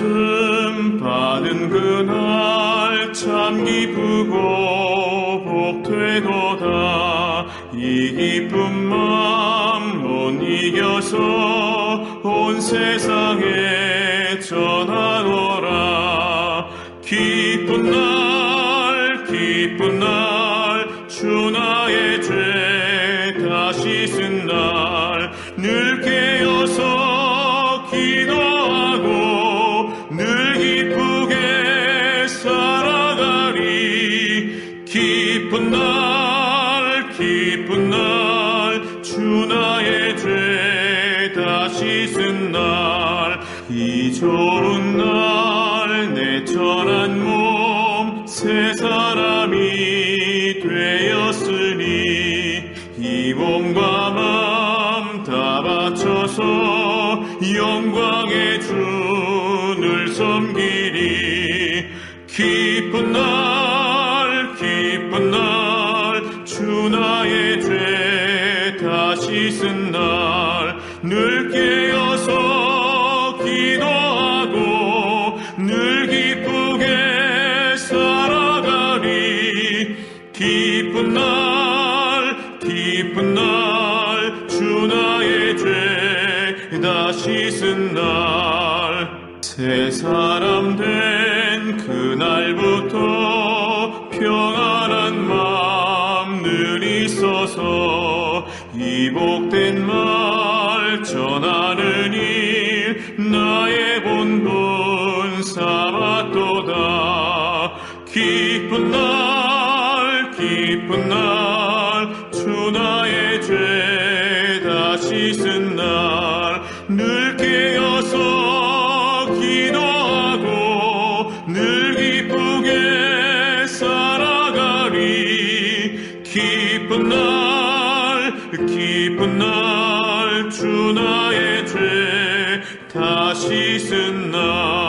말씀 받은 그날 참 기쁘고 복되도다. 이 기쁜 마음 못 이겨서 온 세상에 전하노라. 기쁜 날 주 나의 죄 다시 쓴 날 늘 깨어서 기도하고 늘 기쁘게 살아가리. 기쁜 날 주 나의 죄 다시 쓴 날 이 좋은 날 내 천한 몸 새 사람이 되었으니 이 몸과 마음 다 바쳐서 영광의 주를 섬기리. 기쁜 날 주 나의 죄 다시 쓴 날 늘 깨어서 기도하고 늘 기쁘게 살아가리. 기쁜 날 주 나의 죄 다시 쓴 날 새 사람 된 그날부터 평안한 마음 늘 있어서 이 복된 말 전하는 일 나의 본분 삼았도다. 기쁜 날 주 나의 죄 다시 쓴 날 늘 깨어서 기도하고 늘 기쁘게 살아가리. 기쁜 날 주 나의 죄 다시 쓴 날